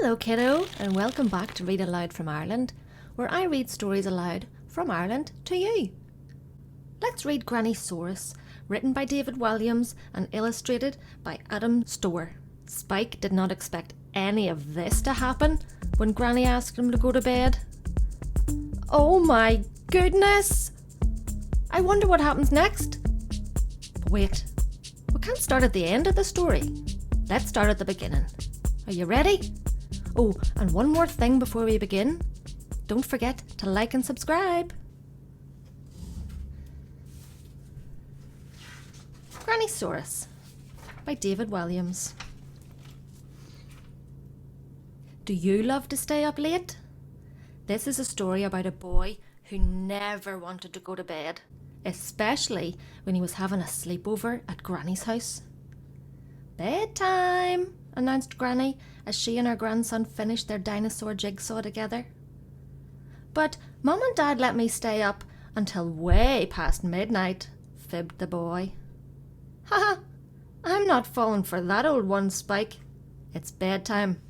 Hello kiddo, and welcome back to Read Aloud from Ireland, where I read stories aloud from Ireland to you. Let's read Grannysaurus, written by David Walliams and illustrated by Adam Storr. Spike did not expect any of this to happen when Granny asked him to go to bed. Oh my goodness! I wonder what happens next. But wait, we can't start at the end of the story. Let's start at the beginning. Are you ready? Oh, and one more thing before we begin. Don't forget to like and subscribe. Grannysaurus by David Walliams. Do you love to stay up late? This is a story about a boy who never wanted to go to bed, especially when he was having a sleepover at Granny's house. Bedtime, announced Granny as she and her grandson finished their dinosaur jigsaw together. But Mum and Dad let me stay up until way past midnight, fibbed the boy. Haha, I'm not falling for that old one, Spike. It's bedtime.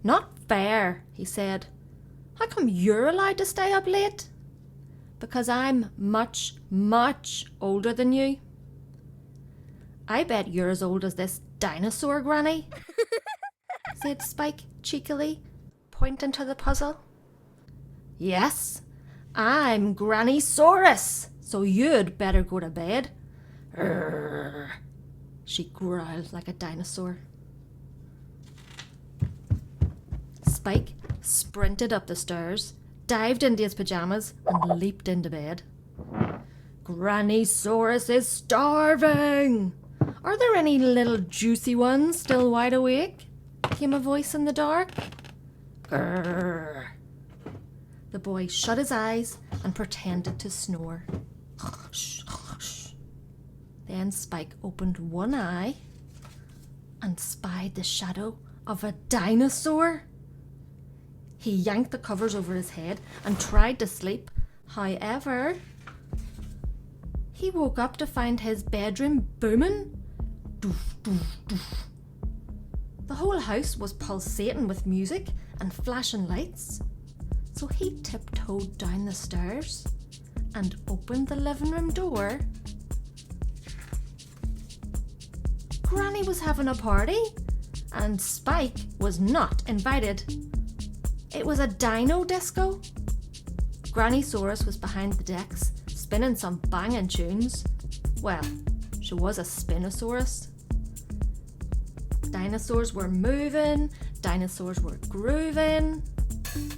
Not fair, he said. How come you're allowed to stay up late? Because I'm much, much older than you. I bet you're as old as this dinosaur, Granny, said Spike cheekily, pointing to the puzzle. Yes, I'm Grannysaurus, so you'd better go to bed. Urgh, she growled like a dinosaur. Spike sprinted up the stairs, dived into his pajamas, and leaped into bed. Grannysaurus is starving! Are there any little juicy ones still wide awake? Came a voice in the dark. Grrr. The boy shut his eyes and pretended to snore. Hush, hush. Then Spike opened one eye and spied the shadow of a dinosaur. He yanked the covers over his head and tried to sleep. However, he woke up to find his bedroom booming. Doof, doof, doof. The whole house was pulsating with music and flashing lights. So he tiptoed down the stairs and opened the living room door. Granny was having a party, and Spike was not invited. It was a dino disco. Grannysaurus was behind the decks, spinning some banging tunes. Well, she was a Spinosaurus. Dinosaurs were moving, dinosaurs were grooving.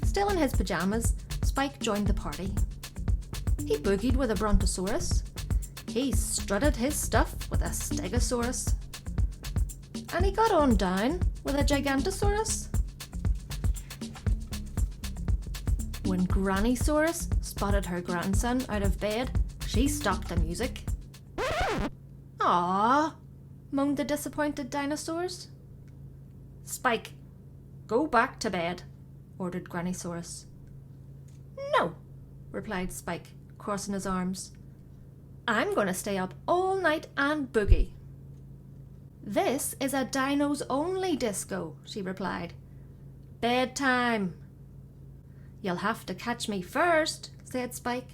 Still in his pajamas, Spike joined the party. He boogied with a Brontosaurus. He strutted his stuff with a Stegosaurus. And he got on down with a Gigantosaurus. When Grannysaurus spotted her grandson out of bed, she stopped the music. Aww, moaned the disappointed dinosaurs. Spike, go back to bed, ordered Grannysaurus. No, replied Spike, crossing his arms. I'm going to stay up all night and boogie. This is a dinos only disco, she replied. Bedtime. You'll have to catch me first, said Spike.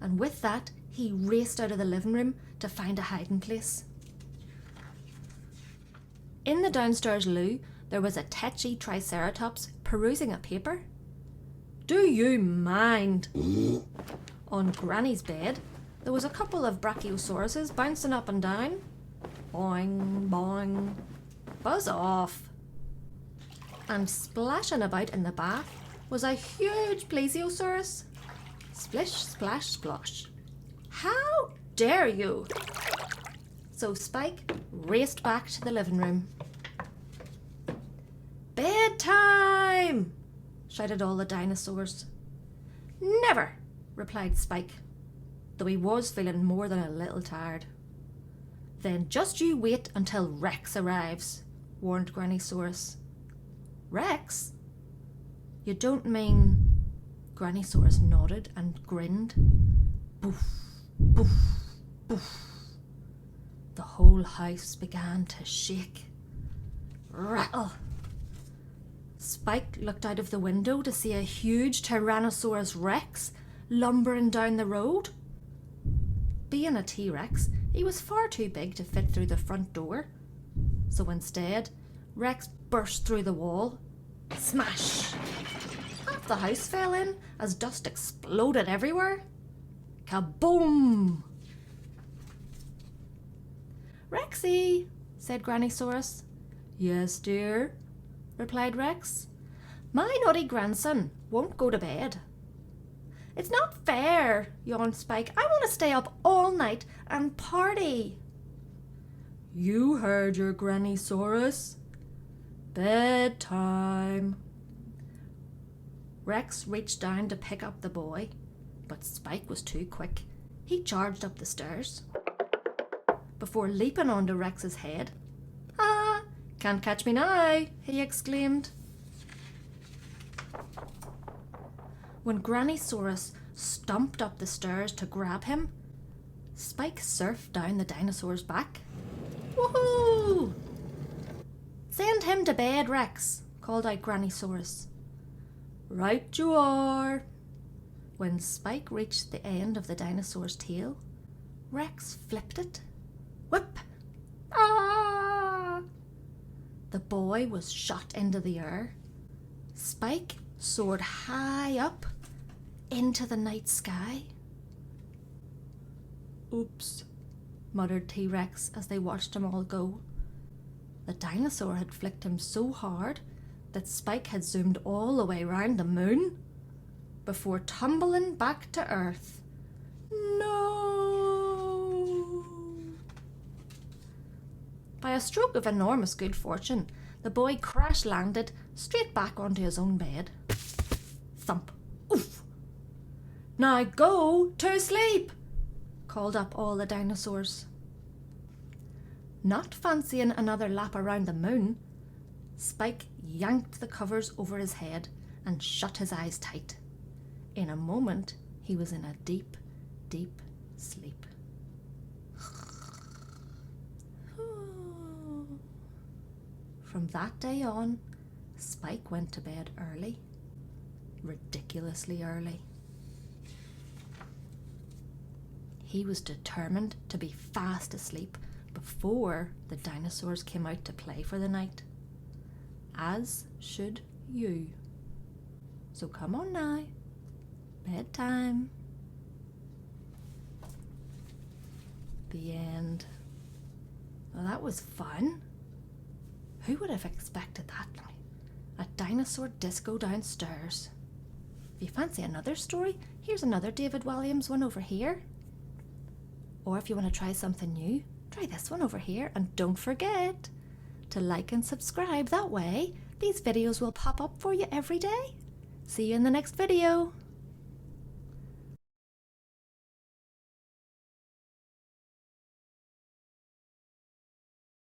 And with that, he raced out of the living room to find a hiding place. In the downstairs loo, there was a tetchy triceratops perusing a paper. Do you mind? On Granny's bed, there was a couple of brachiosauruses bouncing up and down. Boing, boing. Buzz off. And splashing about in the bath was a huge plesiosaurus. Splish, splash, splosh. How dare you? So Spike raced back to the living room. Bedtime! Shouted all the dinosaurs. Never, replied Spike, though he was feeling more than a little tired. Then just you wait until Rex arrives, warned Grannysaurus. Rex? You don't mean... Grannysaurus nodded and grinned. Boof, boof, boof. The whole house began to shake. Oh. Spike looked out of the window to see a huge Tyrannosaurus Rex lumbering down the road. Being a T-Rex, he was far too big to fit through the front door. So instead, Rex burst through the wall. Smash! Half the house fell in as dust exploded everywhere. Kaboom! Rexy, said Grannysaurus. Yes, dear, replied Rex. My naughty grandson won't go to bed. It's not fair, yawned Spike. I want to stay up all night and party. You heard your Grannysaurus. Bedtime. Rex reached down to pick up the boy, but Spike was too quick. He charged up the stairs before leaping onto Rex's head. Ah, can't catch me now, he exclaimed. When Grannysaurus stomped up the stairs to grab him, Spike surfed down the dinosaur's back. Woohoo! Send him to bed, Rex, called out Grannysaurus. Right you are. When Spike reached the end of the dinosaur's tail, Rex flipped it. Whip! Ah! The boy was shot into the air. Spike soared high up into the night sky. Oops, muttered T-Rex as they watched him all go. The dinosaur had flicked him so hard that Spike had zoomed all the way round the moon before tumbling back to Earth. No! By a stroke of enormous good fortune, the boy crash-landed straight back onto his own bed. Thump! Oof! Now go to sleep! Called up all the dinosaurs. Not fancying another lap around the moon, Spike yanked the covers over his head and shut his eyes tight. In a moment, he was in a deep, deep sleep. From that day on, Spike went to bed early, ridiculously early. He was determined to be fast asleep before the dinosaurs came out to play for the night. As should you. So come on now. Bedtime. The end. Well, that was fun. Who would have expected that now? A dinosaur disco downstairs. If you fancy another story, here's another David Walliams one over here. Or if you want to try something new, try this one over here. And don't forget to like and subscribe. That way, these videos will pop up for you every day. See you in the next video.